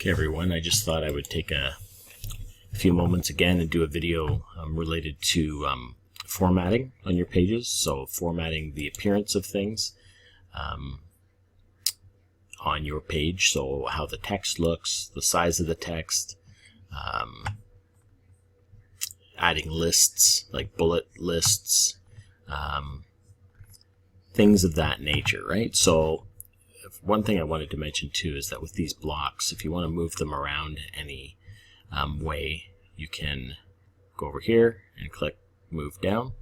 Okay everyone, I just thought I would take a few moments again and do a video related to formatting on your pages. So formatting the appearance of things on your page, so how the text looks, the size of the text, adding lists like bullet lists, things of that nature, right? So one thing I wanted to mention too is that with these blocks, if you want to move them around any way, you can go over here and click move down,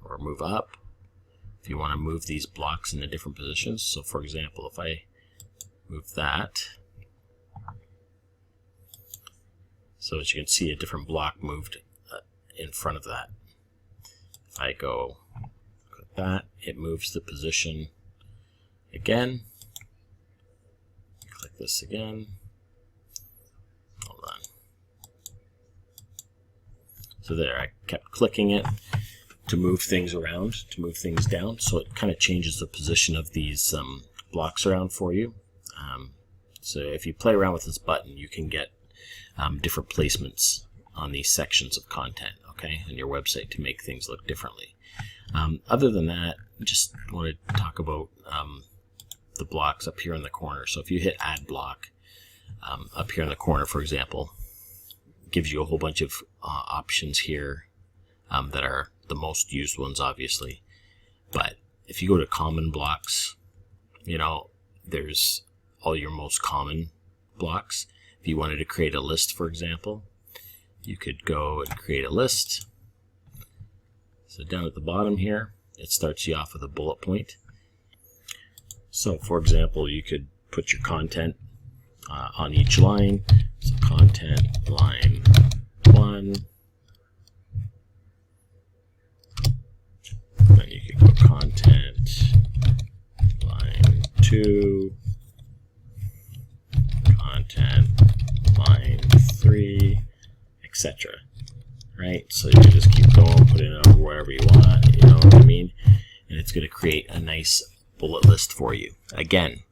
or move up. If you want to move these blocks into different positions, so for example, if I move that, so as you can see, a different block moved in front of that. If I go click that, it moves the position again. Click this again. Hold on. So there, I kept clicking it to move things around, to move things down, so it kind of changes the position of these blocks around for you. So if you play around with this button, you can get different placements on these sections of content, okay, on your website to make things look differently. Other than that, I just want to talk about the blocks up here in the corner. So if you hit add block up here in the corner, for example, it gives you a whole bunch of options here that are the most used ones, obviously. But if you go to common blocks, you know, there's all your most common blocks. If you wanted to create a list, for example, you could go and create a list. So down at the bottom here, it starts you off with a bullet point. So for example, you could put your content on each line. So content line 1. Then you could go content line 2. Content line 3, etc. Right? So you can just keep going, put it over wherever you want, you know what I mean? And it's going to create a nice bullet list for you. Again,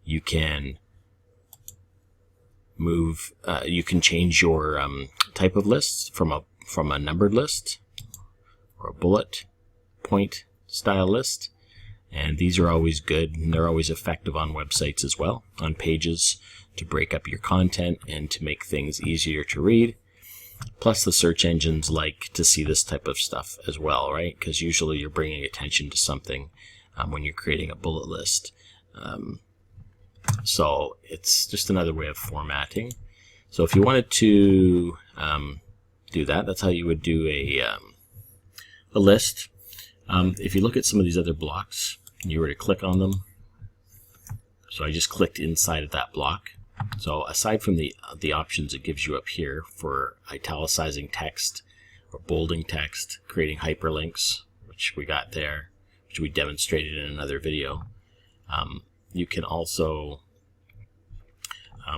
you can move, you can change your type of list from a numbered list or a bullet point style list, and these are always good, and they're always effective on websites as well, on pages, to break up your content and to make things easier to read. Plus the search engines like to see this type of stuff as well, right? Because usually you're bringing attention to something when you're creating a bullet list. So it's just another way of formatting. So if you wanted to do that, that's how you would do a list. If you look at some of these other blocks, and you were to click on them, so I just clicked inside of that block. So aside from the options it gives you up here for italicizing text or bolding text, creating hyperlinks, which we got there, which we demonstrated in another video, you can also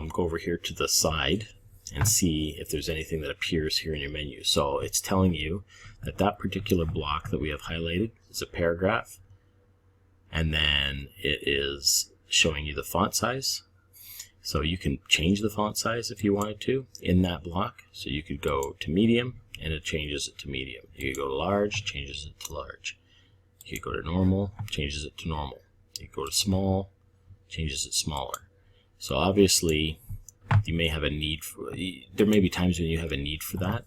go over here to the side and see if there's anything that appears here in your menu. So it's telling you that that particular block that we have highlighted is a paragraph, and then it is showing you the font size. So you can change the font size if you wanted to in that block. So you could go to medium and it changes it to medium. You could go to large, changes it to large. You could go to normal, changes it to normal. You could go to small, changes it smaller. So obviously you may have a need for, there may be times when you have a need for that,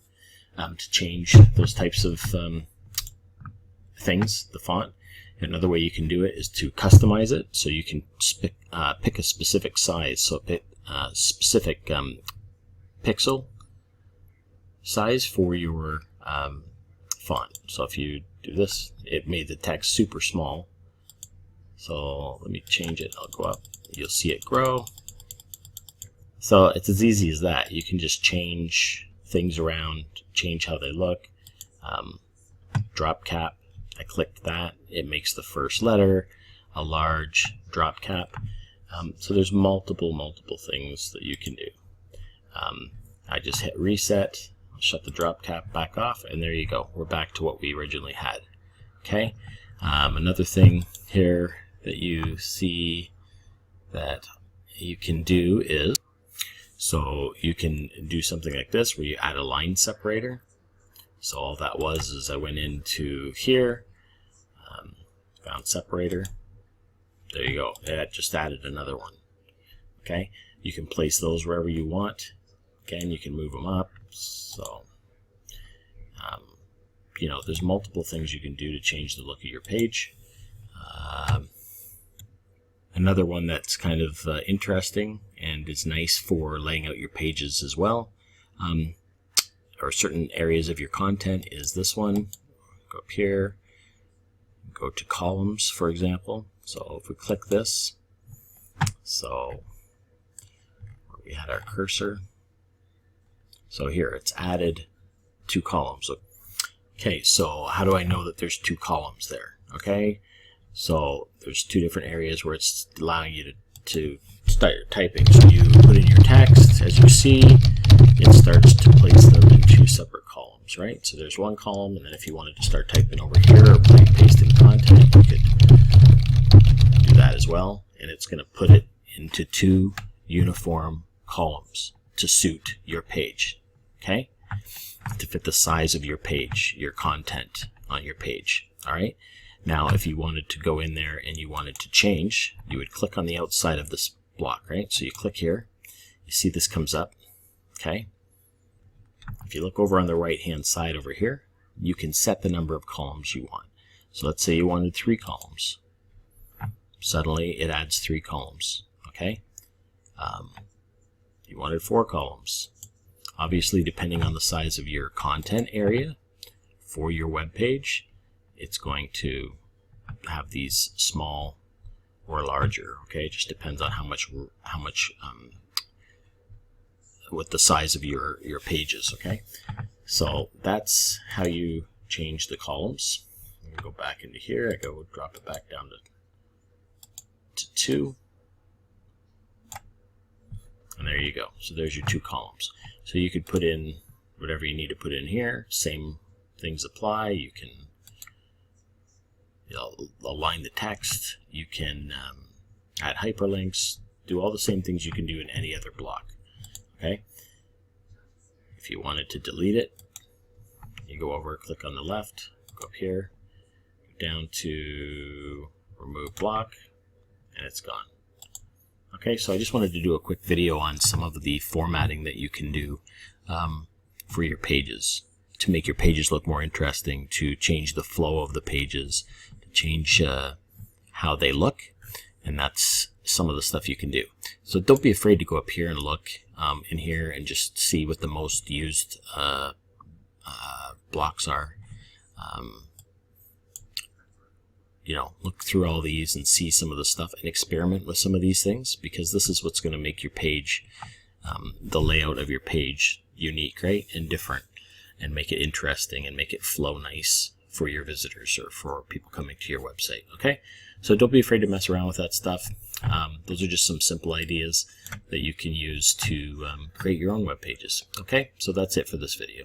to change those types of things, the font. Another way you can do it is to customize it, so you can pick a specific size, so pick a specific pixel size for your font. So if you do this, it made the text super small. So let me change it. I'll go up. You'll see it grow. So it's as easy as that. You can just change things around, change how they look. Drop cap. I clicked that, it makes the first letter a large drop cap. So there's multiple things that you can do. I just hit reset, shut the drop cap back off, and there you go. We're back to what we originally had. Okay. Another thing here that you see that you can do is, so you can do something like this where you add a line separator. So all that was is I went into here, found separator. There you go. That just added another one. Okay, you can place those wherever you want. Again, you can move them up. So, you know, there's multiple things you can do to change the look of your page. Another one that's kind of interesting and is nice for laying out your pages as well, or certain areas of your content, is this one. Go up here, go to columns, for example. So if we click this, so where we had our cursor, so here it's added 2 columns. Okay, so how do I know that there's 2 columns there? Okay, so there's 2 different areas where it's allowing you to start typing. So you put in your text, as you see, it starts to place them in 2 separate columns, right? So there's 1 column, and then if you wanted to start typing over here or pasting content, you could do that as well, and it's going to put it into 2 uniform columns to suit your page, okay? To fit the size of your page, your content on your page, all right? Now, if you wanted to go in there and you wanted to change, you would click on the outside of this block, right? So you click here, you see this comes up, okay? If you look over on the right-hand side over here, you can set the number of columns you want. So let's say you wanted 3 columns. Suddenly, it adds 3 columns, okay? You wanted 4 columns. Obviously, depending on the size of your content area for your web page, it's going to have these small or larger, okay? It just depends on how much what the size of your pages, okay? So that's how you change the columns. I'm gonna go back into here. I go drop it back down to 2. And there you go. So there's your 2 columns. So you could put in whatever you need to put in here. Same things apply. You can align the text. You can add hyperlinks. Do all the same things you can do in any other block. Okay. If you wanted to delete it, you go over, click on the left, go up here, go down to remove block, and it's gone. Okay, so I just wanted to do a quick video on some of the formatting that you can do for your pages to make your pages look more interesting, to change the flow of the pages, to change how they look, and that's some of the stuff you can do. So don't be afraid to go up here and look in here and just see what the most used blocks are. You know, look through all these and see some of the stuff and experiment with some of these things, because this is what's going to make your page, the layout of your page, unique, right, and different, and make it interesting and make it flow nice for your visitors or for people coming to your website. Okay, so don't be afraid to mess around with that stuff. Those are just some simple ideas that you can use to create your own web pages. Okay, so that's it for this video.